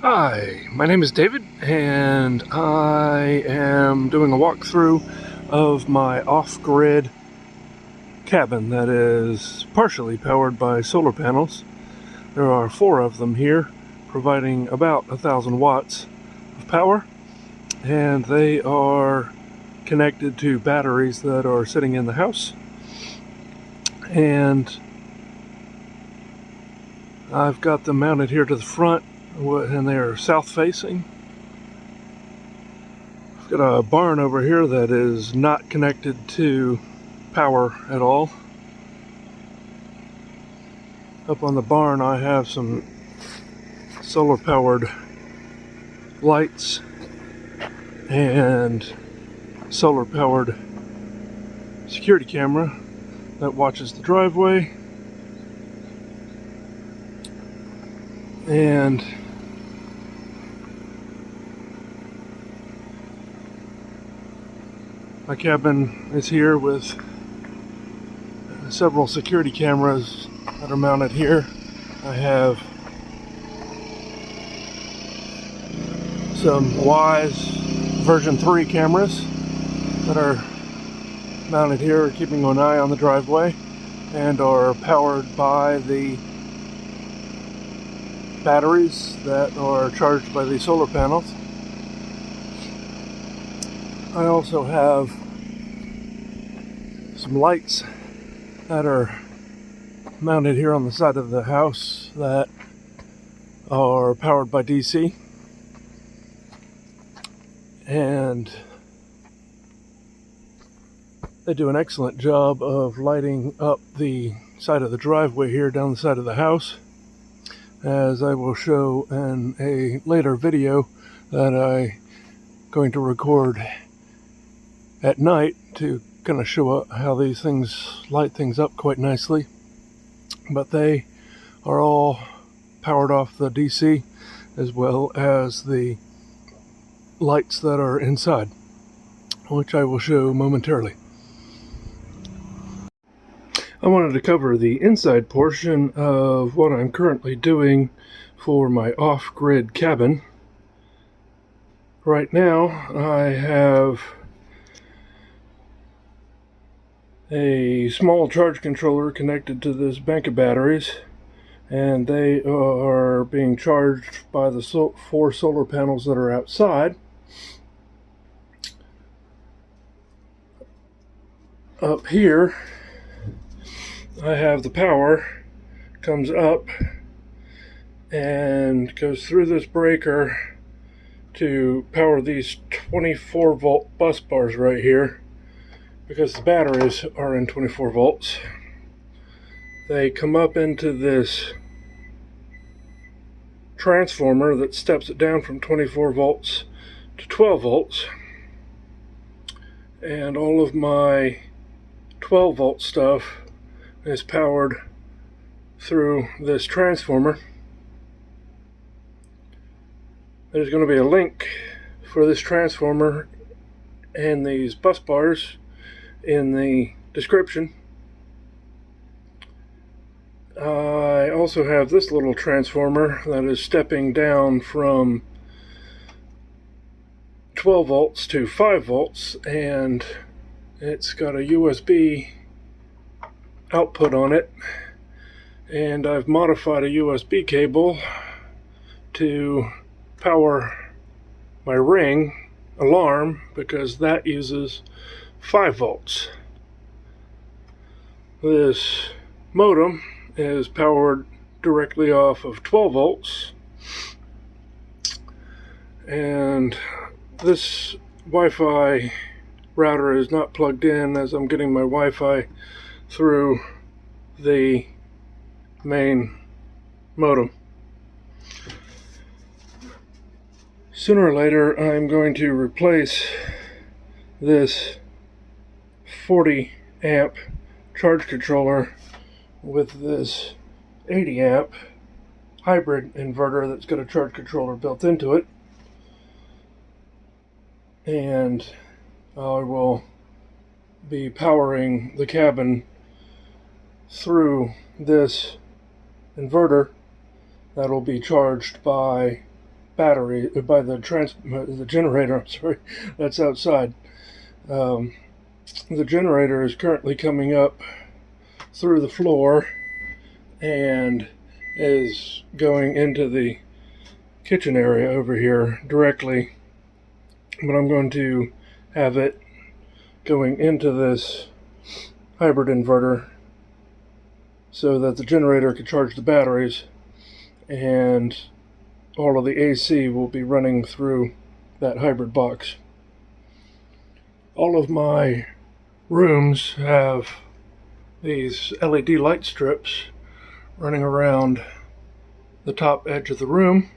Hi, my name is David, and I am doing a walkthrough of my off-grid cabin that is partially powered by solar panels. There are 4 of them here, providing about 1,000 watts of power, and they are connected to batteries that are sitting in the house. And I've got them mounted here to the front, and they are south facing. I've got a barn over here that is not connected to power at all. Up on the barn I have some solar powered lights and solar powered security camera that watches the driveway. And my cabin is here with several security cameras that are mounted here. I have some Wise version 3 cameras that are mounted here, keeping an eye on the driveway, and are powered by the batteries that are charged by the solar panels. I also have some lights that are mounted here on the side of the house that are powered by DC, and they do an excellent job of lighting up the side of the driveway here down the side of the house, as I will show in a later video that I'm going to record at night to kind of show how these things light things up quite nicely. But they are all powered off the DC, as well as the lights that are inside, which I will show momentarily. I wanted to cover the inside portion of what I'm currently doing for my off-grid cabin. Right now I have a small charge controller connected to this bank of batteries, and they are being charged by the 4 solar panels that are outside. Up here I have the power comes up and goes through this breaker to power these 24 volt bus bars right here, because the batteries are in 24 volts. They come up into this transformer that steps it down from 24 volts to 12 volts, and all of my 12 volt stuff is powered through this transformer. There's going to be a link for this transformer and these bus bars in the description. I also have this little transformer that is stepping down from 12 volts to 5 volts, and it's got a USB output on it, and I've modified a USB cable to power my Ring alarm, because that uses 5 volts. This modem is powered directly off of 12 volts, and this Wi-Fi router is not plugged in, as I'm getting my Wi-Fi through the main modem. Sooner or later I'm going to replace this 40 amp charge controller with this 80 amp hybrid inverter that's got a charge controller built into it, and I will be powering the cabin through this inverter that will be charged by battery, by the generator, I'm sorry, that's outside. The generator is currently coming up through the floor and is going into the kitchen area over here directly, but I'm going to have it going into this hybrid inverter so that the generator can charge the batteries and all of the AC will be running through that hybrid box. All of my rooms have these LED light strips running around the top edge of the room,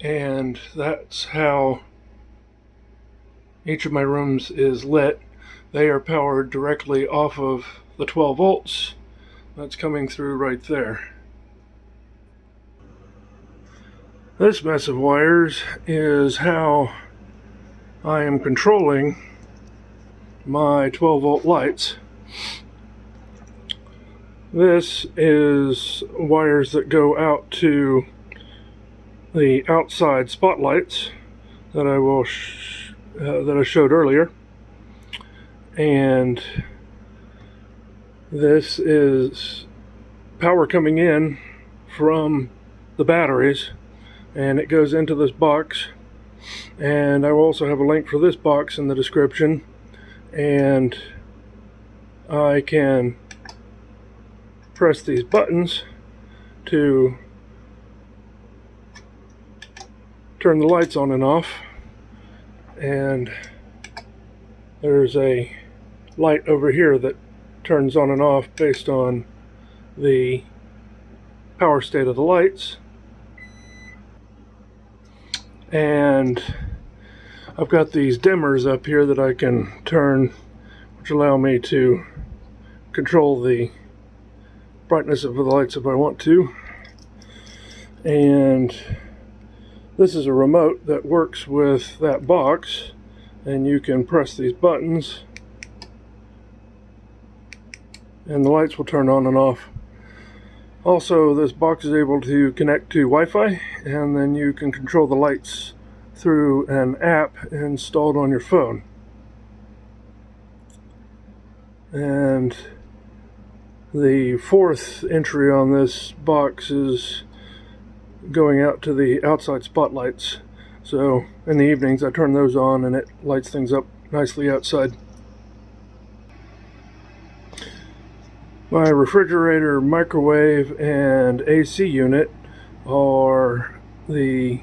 and that's how each of my rooms is lit. They are powered directly off of the 12 volts that's coming through right there. This mess of wires is how I am controlling my 12 volt lights. This is wires that go out to the outside spotlights that I showed earlier, and this is power coming in from the batteries, and it goes into this box. And I will also have a link for this box in the description, and I can press these buttons to turn the lights on and off, and there's a light over here that turns on and off based on the power state of the lights. And I've got these dimmers up here that I can turn, which allow me to control the brightness of the lights if I want to. And this is a remote that works with that box, and you can press these buttons and the lights will turn on and off. Also, this box is able to connect to Wi-Fi, and then you can control the lights through an app installed on your phone. And the fourth entry on this box is going out to the outside spotlights. So in the evenings I turn those on and it lights things up nicely outside. My refrigerator, microwave, and AC unit are the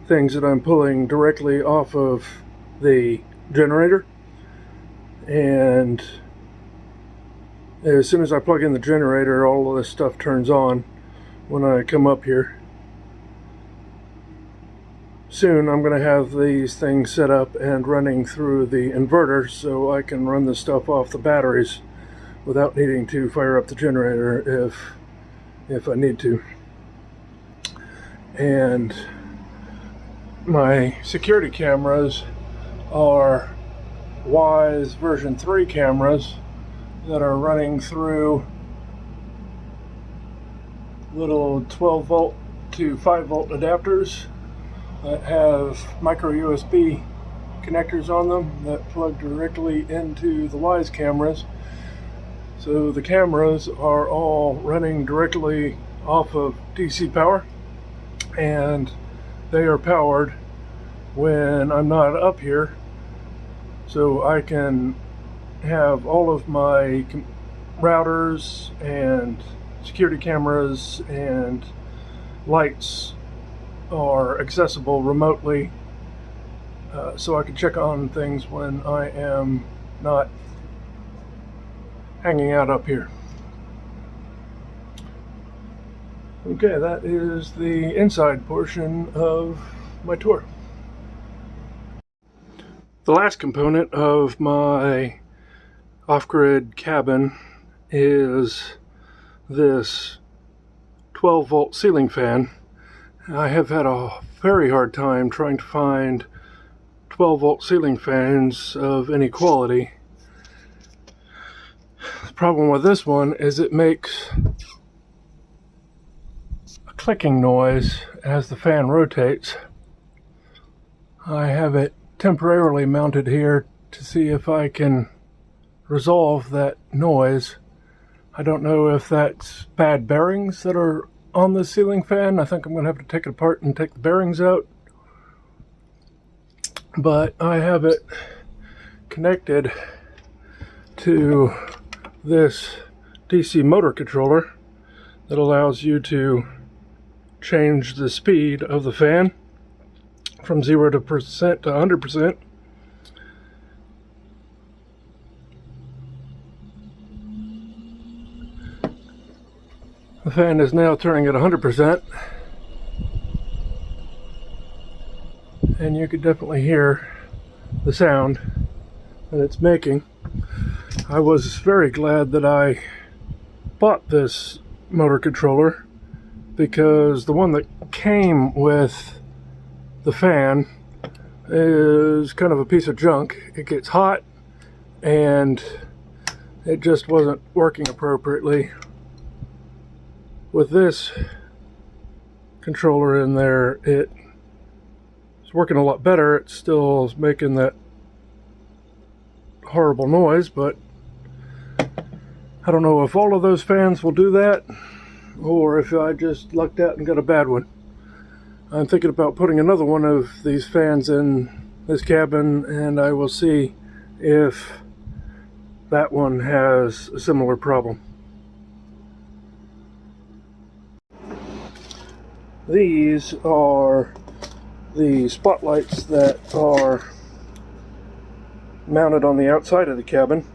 things that I'm pulling directly off of the generator. And as soon as I plug in the generator, all of this stuff turns on when I come up here. Soon I'm going to have these things set up and running through the inverter so I can run this stuff off the batteries without needing to fire up the generator if I need to. And my security cameras are Wise version 3 cameras that are running through little 12 volt to 5 volt adapters that have micro USB connectors on them that plug directly into the Wise cameras. So the cameras are all running directly off of DC power, and they are powered when I'm not up here, so I can have all of my routers and security cameras and lights are accessible remotely, so I can check on things when I am not hanging out up here. Okay, that is the inside portion of my tour. The last component of my off-grid cabin is this 12 volt ceiling fan. I have had a very hard time trying to find 12 volt ceiling fans of any quality. The problem with this one is it makes a clicking noise as the fan rotates, I have it temporarily mounted here to see if I can resolve that noise. I don't know if that's bad bearings that are on the ceiling fan. I think I'm going to have to take it apart and take the bearings out. But I have it connected to this DC motor controller that allows you to change the speed of the fan from 0% to 100%. The fan is now turning at 100%, and you could definitely hear the sound that it's making. I was very glad that I bought this motor controller, because the one that came with the fan is kind of a piece of junk. It gets hot and it just wasn't working appropriately. With this controller in there, it's working a lot better. It still is making that horrible noise, but I don't know if all of those fans will do that, or if I just lucked out and got a bad one. I'm thinking about putting another one of these fans in this cabin, and I will see if that one has a similar problem. These are the spotlights that are mounted on the outside of the cabin,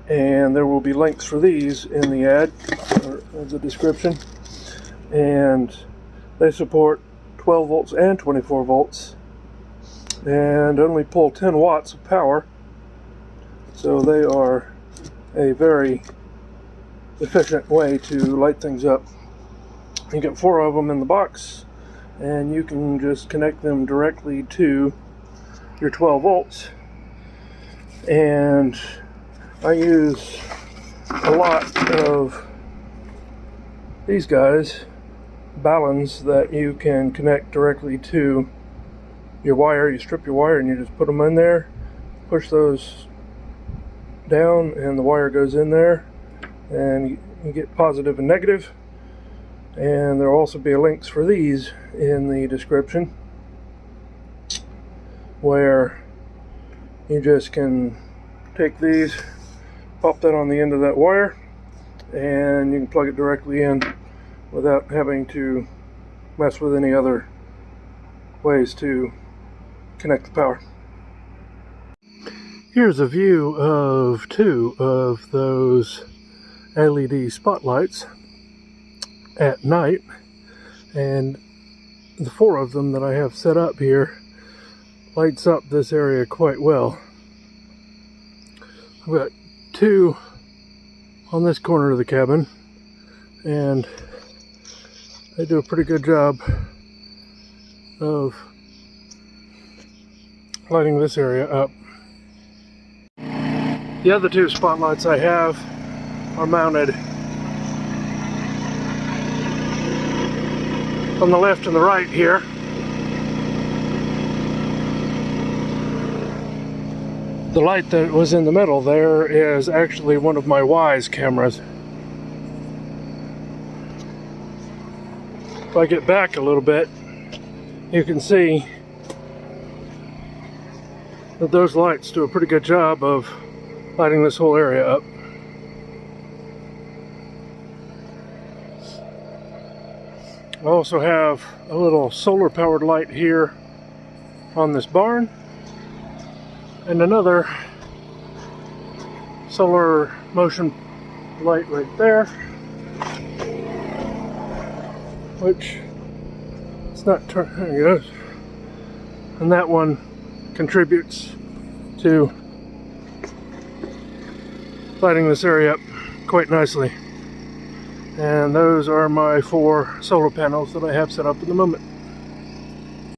and there will be links for these in the ad or the description. And they support 12 volts and 24 volts and only pull 10 watts of power, so they are a very efficient way to light things up. You get 4 of them in the box, and you can just connect them directly to your 12 volts. And I use a lot of these guys, balance, that you can connect directly to your wire. You strip your wire and you just put them in there, push those down, and the wire goes in there, and you get positive and negative. And there will also be links for these in the description, where you just can take these, pop that on the end of that wire, and you can plug it directly in without having to mess with any other ways to connect the power. Here's a view of 2 of those LED spotlights at night, and the 4 of them that I have set up here lights up this area quite well. I've got 2 on this corner of the cabin, and they do a pretty good job of lighting this area up. The other 2 spotlights I have are mounted on the left and the right here. The light that was in the middle there is actually one of my Wise cameras. If I get back a little bit, you can see that those lights do a pretty good job of lighting this whole area up. I also have a little solar powered light here on this barn, and another solar motion light right there, which it's not turning. There it goes. And that one contributes to lighting this area up quite nicely. And those are my 4 solar panels that I have set up at the moment.